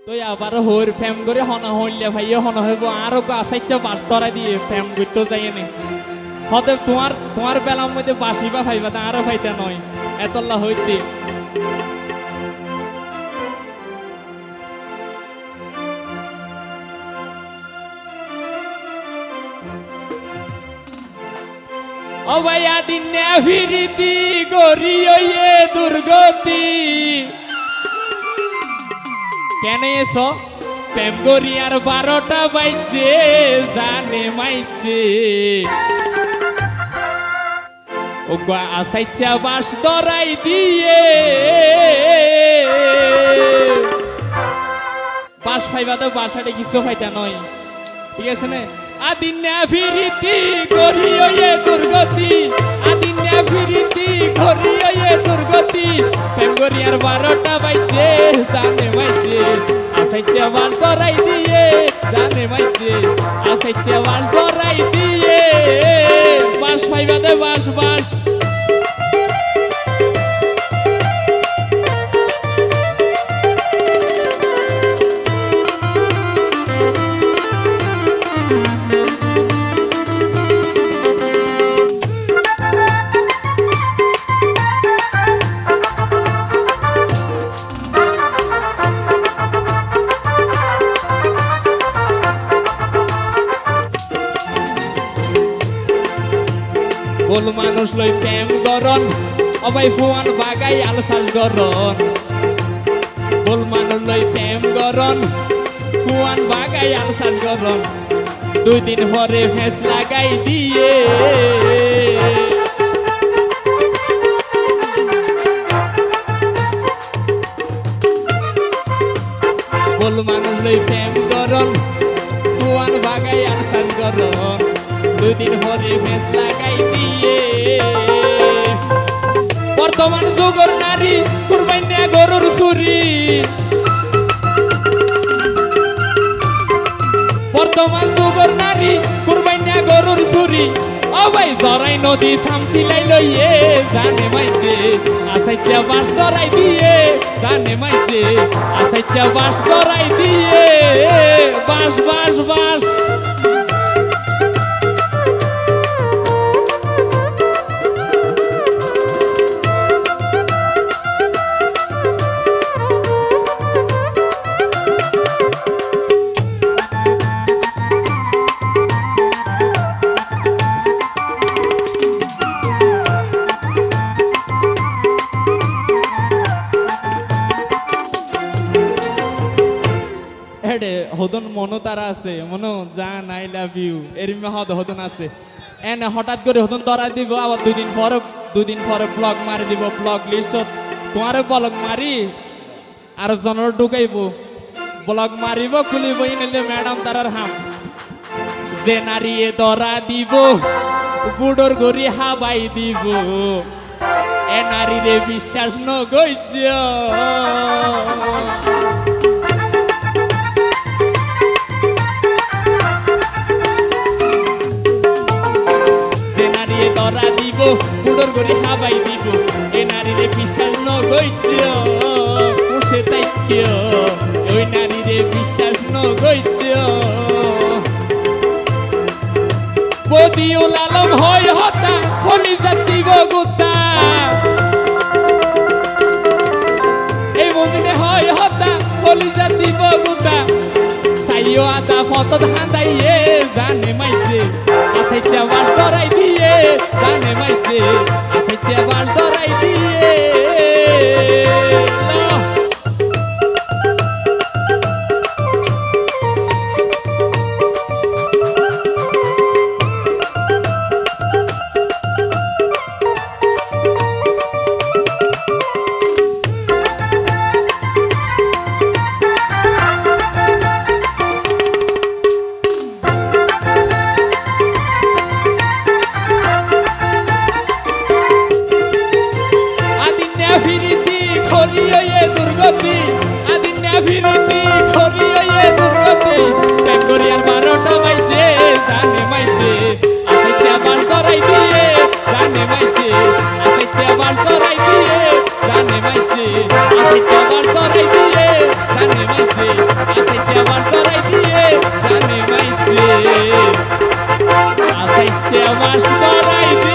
তুই আবার হইর ফ্যাম করে হনা হইলে ভাইয়া হনা হইব আরো গাছাইচ্ছা বাস ধরা দিয়ে ফ্যাম করতে যাই নে হতে তোমার তোমার বেলার মধ্যে বাসিবা ভাইবা না আরো ভাইতে নয় এতল্লা হইতে ও ভাইয়া দিনে ফিরিতি গরি ওয়ে দুর্গতি কেন এসো প্রেম করি আর 12টা বাইছে জানে মাইছে ও গা আসাইচা বাস ধরাই দিয়ে বাস ফাইবা তো বাসাটা কিছু ফাইতা নয় ঠিক আছে না আদিন্যা ফিরিতি করি ওয়ে দুর্গতি আদিন্যা ফিরিতি করি ওয়ে দুর্গতি প্রেম করি আর 12টা বাইছে জানে মাইছে আসাইচা বাস ধরাই দিয়ে জানে মাইছে আসাইচা বাস ধরাই দিয়ে বাস ফাইবা দে বাস বাস বল মানুষ লই প্রেম গরন অবাই ফুয়ান বাগাই আলসাস গরন বল মানুষ লই প্রেম গরন ফুয়ান বাগাই আলসাস গরন 2 দিন পরে ফেস লাগাই দিয়ে বল মানুষ লই প্রেম গরন ফুয়ান বাগাই আলসাস গরন 2 দিন পরে ফেস লাগাই দিয়ে বর্তমান যুগের নারী কুরবাইনা গরুর চুরি বর্তমান যুগের নারী কুরবাইনা গরুর চুরি ও ভাই জরাই নদী সামসিলাই লইয়ে জানে মাইছে আসাইচা বাস ধরাই দিয়ে জানে মাইছে আসাইচা বাস ধরাই দিয়ে বাস বাস বাস হদন মনো তারা আছে মনো জান আই লাভ ইউ এরিমে হদন আছে এনে হঠাৎ করে হদন ধরা দিব আবার 2 দিন পরে ব্লগ মারি দিব ব্লগ লিস্টত তোমার ব্লগ মারি আর জনর ঢুকাইব ব্লগ মারিব খুলিব ইনলে ম্যাডাম তারার হাম যে নারিয়ে ধরা দিব বুড়োর গরি হাবাই দিব এ নারীরে বিশ্বাস নগৈজ ধরা দিব বুড়োর গরি হাবাই দিব এ নারীরে বিশ্বাস নগৈজ পুষে তাইক্য ওই নারীরে বিশ্বাস নগৈজ বদিও লালম হয় হতা হলি জাতি বগুতা এই মন্দিরে হয় হতা হলি জাতি বগুতা সাইও আদা ফটো হাঁদাইয়ে জানে মাইছে আসাইচা বাস ধরাই দিয়ে জানে মাইছে আসাইচা বাস ধরাই দিয়ে ফিরিতি খরি ওয়ে দুর্গতি আদিন্যা ফিরিতি খরি ওয়ে দুর্গতি প্রেম করি আর 12টা বাইছে জানে মাইছে আসাইচা বাস ধরাই দিয়ে জানে মাইছে আসাইচা বাস ধরাই দিয়ে জানে মাইছে আসাইচা বাস ধরাই দিয়ে জানে মাইছে চেয়ামাস ধরাই দি